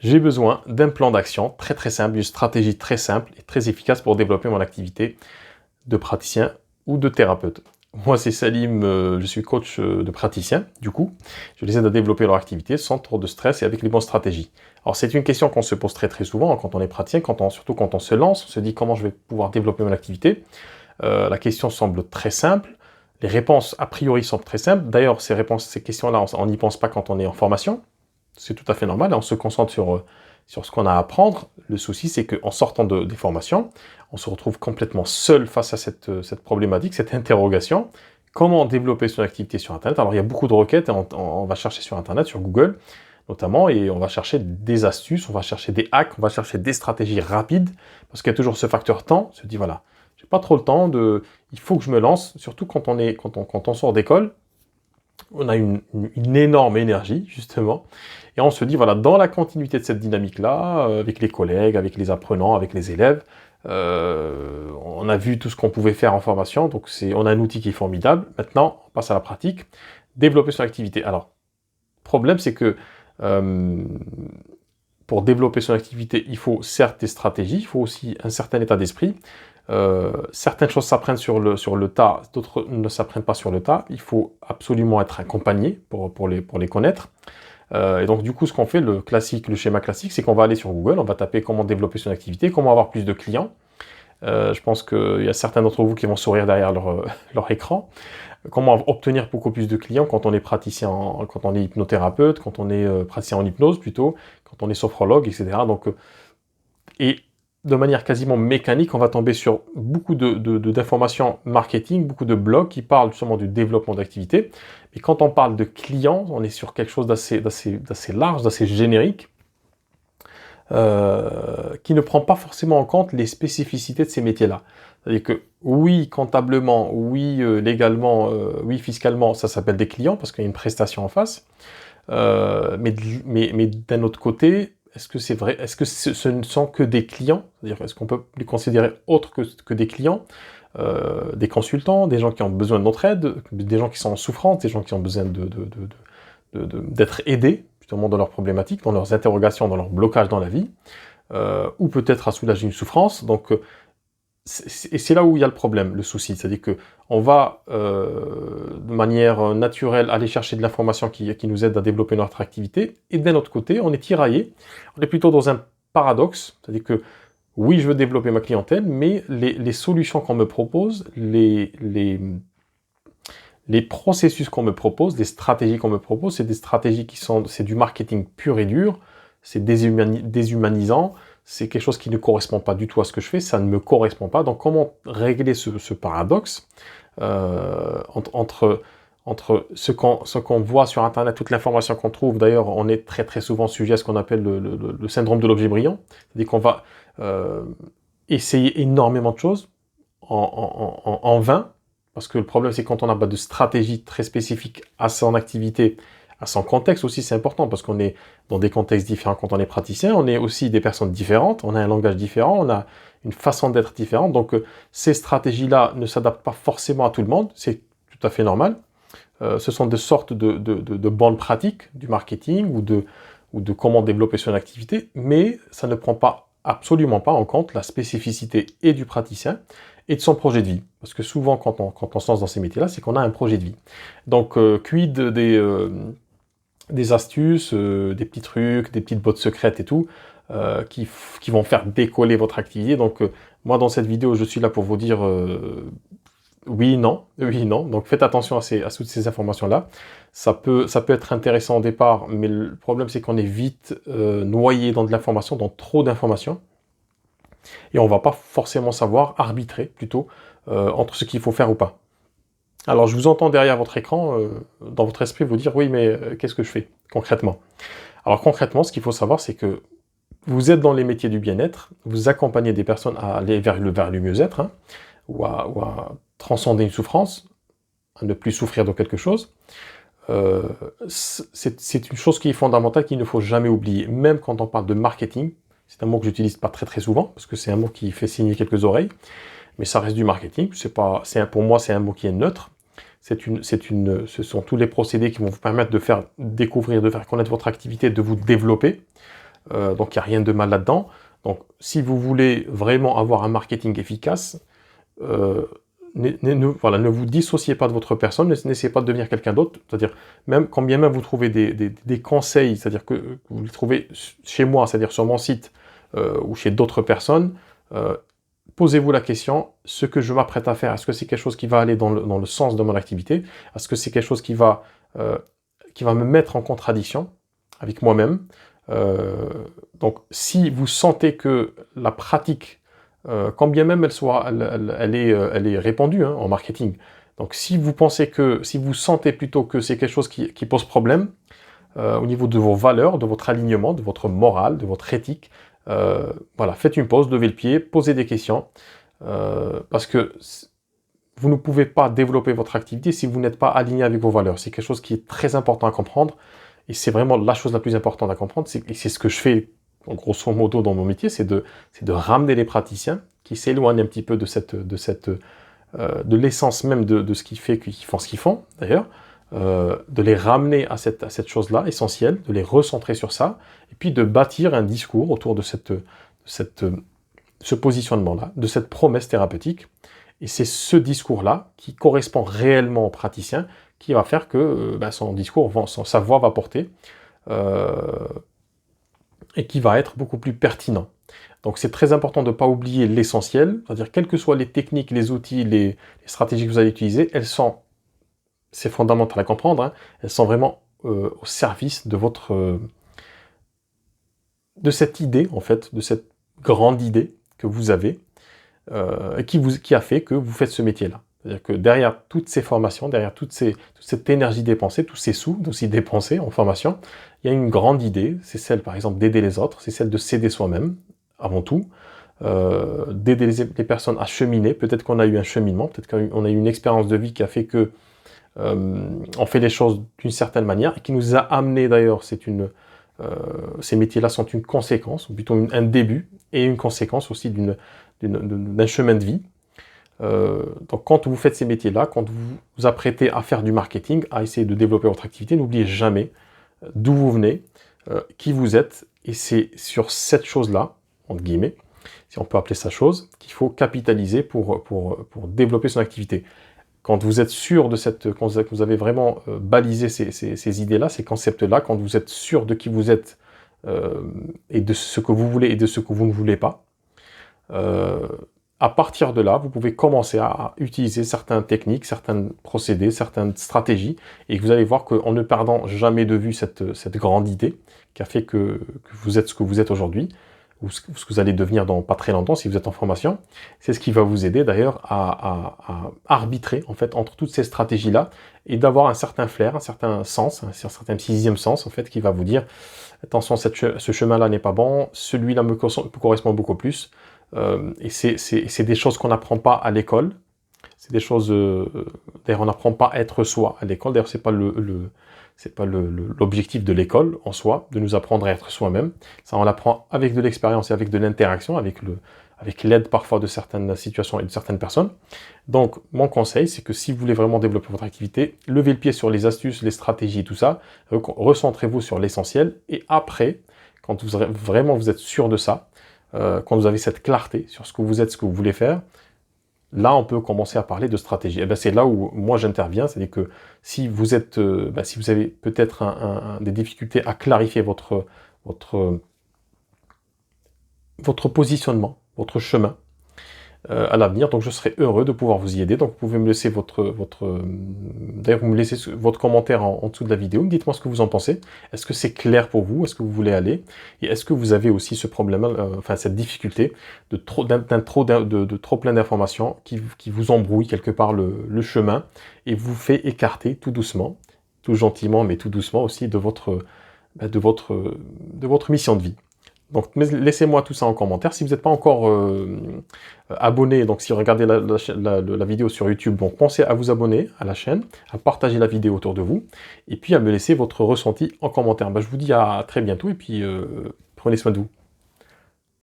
J'ai besoin d'un plan d'action très simple, d'une stratégie très simple et très efficace pour développer mon activité de praticien ou de thérapeute. Moi, c'est Salim, je suis coach de praticien, du coup. Je les aide à développer leur activité sans trop de stress et avec les bonnes stratégies. Alors, c'est une question qu'on se pose très souvent quand on est praticien, surtout quand on se lance, on se dit comment je vais pouvoir développer mon activité. La question semble très simple. Les réponses, a priori, sont très simples. D'ailleurs, ces questions-là, on n'y pense pas quand on est en formation. C'est tout à fait normal, on se concentre sur ce qu'on a à apprendre. Le souci, c'est qu'en sortant des formations, on se retrouve complètement seul face à cette problématique, cette interrogation. Comment développer son activité sur Internet? Alors, il y a beaucoup de requêtes, on va chercher sur Internet, sur Google notamment, et on va chercher des astuces, on va chercher des hacks, on va chercher des stratégies rapides, parce qu'il y a toujours ce facteur temps. On se dit, voilà, j'ai pas trop le temps, il faut que je me lance, surtout quand on sort d'école. On a une énorme énergie, justement, et on se dit, voilà, dans la continuité de cette dynamique-là, avec les collègues, avec les apprenants, avec les élèves, on a vu tout ce qu'on pouvait faire en formation, donc on a un outil qui est formidable. Maintenant, on passe à la pratique, développer son activité. Alors, le problème, c'est que pour développer son activité, il faut certes des stratégies, il faut aussi un certain état d'esprit. Certaines choses s'apprennent sur le tas, d'autres ne s'apprennent pas sur le tas. Il faut absolument être accompagné pour les connaître. Et donc du coup, ce qu'on fait, le schéma classique, c'est qu'on va aller sur Google, on va taper comment développer son activité, comment avoir plus de clients. Je pense qu'il y a certains d'entre vous qui vont sourire derrière leur écran. Comment obtenir beaucoup plus de clients quand on est praticien, quand on est hypnothérapeute, quand on est praticien en hypnose plutôt, quand on est sophrologue, etc. Donc, et de manière quasiment mécanique, on va tomber sur beaucoup d'informations marketing, beaucoup de blogs qui parlent justement du développement d'activité. Mais quand on parle de clients, on est sur quelque chose d'assez large, d'assez générique, qui ne prend pas forcément en compte les spécificités de ces métiers-là. C'est-à-dire que oui, comptablement, oui, légalement, oui, fiscalement, ça s'appelle des clients parce qu'il y a une prestation en face. Mais d'un autre côté, est-ce que c'est vrai? Est-ce que ce ne sont que des clients? C'est-à-dire, est-ce qu'on peut les considérer autres que des clients? Des consultants, des gens qui ont besoin de notre aide, des gens qui sont en souffrance, des gens qui ont besoin d'être aidés, justement dans leurs problématiques, dans leurs interrogations, dans leurs blocages dans la vie, ou peut-être à soulager une souffrance. Donc, et c'est là où il y a le problème, le souci. C'est-à-dire qu'on va, de manière naturelle, aller chercher de l'information qui nous aide à développer notre activité, et d'un autre côté, on est tiraillé, on est plutôt dans un paradoxe, c'est-à-dire que oui, je veux développer ma clientèle, mais les solutions qu'on me propose, les processus qu'on me propose, les stratégies qu'on me propose, c'est des stratégies c'est du marketing pur et dur, c'est déshumanisant, c'est quelque chose qui ne correspond pas du tout à ce que je fais, ça ne me correspond pas. Donc comment régler ce paradoxe entre ce qu'on voit sur Internet, toute l'information qu'on trouve? D'ailleurs, on est très souvent sujet à ce qu'on appelle le syndrome de l'objet brillant, c'est-à-dire qu'on va essayer énormément de choses en vain, parce que le problème, c'est quand on n'a pas de stratégie très spécifique à son activité, à son contexte aussi, c'est important, parce qu'on est dans des contextes différents quand on est praticien, on est aussi des personnes différentes, on a un langage différent, on a une façon d'être différente, donc ces stratégies-là ne s'adaptent pas forcément à tout le monde, c'est tout à fait normal. Ce sont des sortes de bonnes pratiques du marketing ou de comment développer son activité, mais ça ne prend absolument pas en compte la spécificité et du praticien et de son projet de vie. Parce que souvent, quand on se lance dans ces métiers-là, c'est qu'on a un projet de vie. Donc, quid des astuces, des petits trucs, des petites bottes secrètes et tout, qui vont faire décoller votre activité. Donc, moi, dans cette vidéo, je suis là pour vous dire oui, non. Donc, faites attention à toutes ces informations-là. Ça peut être intéressant au départ, mais le problème, c'est qu'on est vite noyé dans de l'information, dans trop d'informations. Et on ne va pas forcément savoir arbitrer, plutôt, entre ce qu'il faut faire ou pas. Alors, je vous entends derrière votre écran, dans votre esprit, vous dire, oui, mais qu'est-ce que je fais, concrètement? Alors, concrètement, ce qu'il faut savoir, c'est que vous êtes dans les métiers du bien-être, vous accompagnez des personnes à aller vers le mieux-être, hein, ou à transcender une souffrance, à ne plus souffrir de quelque chose. C'est une chose qui est fondamentale, qu'il ne faut jamais oublier, même quand on parle de marketing. C'est un mot que j'utilise pas très souvent, parce que c'est un mot qui fait signer quelques oreilles, mais ça reste du marketing. Pour moi, c'est un mot qui est neutre. Ce sont tous les procédés qui vont vous permettre de faire découvrir, de faire connaître votre activité, de vous développer. donc il n'y a rien de mal là-dedans. Donc si vous voulez vraiment avoir un marketing efficace, voilà, ne vous dissociez pas de votre personne, n'essayez pas de devenir quelqu'un d'autre. C'est-à-dire, même quand bien même vous trouvez des conseils, c'est-à-dire que vous les trouvez chez moi, c'est-à-dire sur mon site ou chez d'autres personnes, posez-vous la question, ce que je m'apprête à faire, est-ce que c'est quelque chose qui va aller dans le sens de mon activité? Est-ce que c'est quelque chose qui va me mettre en contradiction avec moi-même? Donc, si vous sentez que la pratique, quand bien même elle est répandue hein, en marketing, donc si vous sentez plutôt que c'est quelque chose qui pose problème au niveau de vos valeurs, de votre alignement, de votre morale, de votre éthique, voilà, faites une pause, levez le pied, posez des questions, parce que vous ne pouvez pas développer votre activité si vous n'êtes pas aligné avec vos valeurs. C'est quelque chose qui est très important à comprendre. Et c'est vraiment la chose la plus importante à comprendre, et c'est ce que je fais, grosso modo, dans mon métier, c'est de ramener les praticiens qui s'éloignent un petit peu de l'essence même de ce qui fait qu'ils font ce qu'ils font, d'ailleurs, de les ramener à cette chose-là, essentielle, de les recentrer sur ça, et puis de bâtir un discours autour de ce positionnement-là, de cette promesse thérapeutique. Et c'est ce discours-là qui correspond réellement au praticien, qui va faire que son discours, sa voix va porter et qui va être beaucoup plus pertinent. Donc c'est très important de ne pas oublier l'essentiel, c'est-à-dire quelles que soient les techniques, les outils, les stratégies que vous allez utiliser, c'est fondamental à comprendre, hein, elles sont vraiment au service de de cette idée, en fait, de cette grande idée que vous avez, qui a fait que vous faites ce métier-là. C'est-à-dire que derrière toutes ces formations, derrière toute cette énergie dépensée, tous ces sous aussi dépensés en formation, il y a une grande idée, c'est celle par exemple d'aider les autres, c'est celle de s'aider soi-même, avant tout, d'aider les personnes à cheminer. Peut-être qu'on a eu un cheminement, peut-être qu'on a eu une expérience de vie qui a fait que on fait les choses d'une certaine manière, et qui nous a amené d'ailleurs, ces métiers-là sont une conséquence, ou plutôt un début, et une conséquence aussi d'un chemin de vie. Donc quand vous faites ces métiers-là, quand vous vous apprêtez à faire du marketing, à essayer de développer votre activité, n'oubliez jamais d'où vous venez, qui vous êtes, et c'est sur cette chose-là, entre guillemets, si on peut appeler ça chose, qu'il faut capitaliser pour développer son activité. Quand vous êtes sûr quand vous avez vraiment balisé ces idées-là, ces concepts-là, quand vous êtes sûr de qui vous êtes et de ce que vous voulez et de ce que vous ne voulez pas, à partir de là, vous pouvez commencer à utiliser certaines techniques, certains procédés, certaines stratégies, et vous allez voir qu'en ne perdant jamais de vue cette grande idée qui a fait que vous êtes ce que vous êtes aujourd'hui, ou ce que vous allez devenir dans pas très longtemps si vous êtes en formation, c'est ce qui va vous aider d'ailleurs à arbitrer en fait entre toutes ces stratégies-là et d'avoir un certain flair, un certain sens, un certain sixième sens en fait qui va vous dire attention, ce chemin-là n'est pas bon, celui-là me correspond beaucoup plus. Et c'est des choses qu'on n'apprend pas à l'école. C'est des choses. D'ailleurs, on n'apprend pas à être soi à l'école. D'ailleurs, c'est pas l'objectif de l'école en soi, de nous apprendre à être soi-même. Ça, on l'apprend avec de l'expérience et avec de l'interaction, avec l'aide parfois de certaines situations et de certaines personnes. Donc, mon conseil, c'est que si vous voulez vraiment développer votre activité, levez le pied sur les astuces, les stratégies, tout ça. Recentrez-vous sur l'essentiel. Et après, quand vous êtes sûr de ça, quand vous avez cette clarté sur ce que vous êtes, ce que vous voulez faire, là, on peut commencer à parler de stratégie. Et c'est là où moi j'interviens, c'est-à-dire que si vous avez peut-être des difficultés à clarifier votre positionnement, votre chemin à l'avenir, donc je serai heureux de pouvoir vous y aider. Donc vous pouvez me laisser d'ailleurs vous me laissez votre commentaire en dessous de la vidéo. Dites-moi ce que vous en pensez. Est-ce que c'est clair pour vous? Est-ce que vous voulez aller? Et est-ce que vous avez aussi ce problème, cette difficulté de trop plein d'informations qui vous embrouille quelque part le chemin et vous fait écarter tout doucement, tout gentiment, mais tout doucement aussi de votre mission de vie. Donc laissez-moi tout ça en commentaire. Si vous n'êtes pas encore abonné, donc si vous regardez la vidéo sur YouTube, donc pensez à vous abonner à la chaîne, à partager la vidéo autour de vous, et puis à me laisser votre ressenti en commentaire. Je vous dis à très bientôt, et puis prenez soin de vous.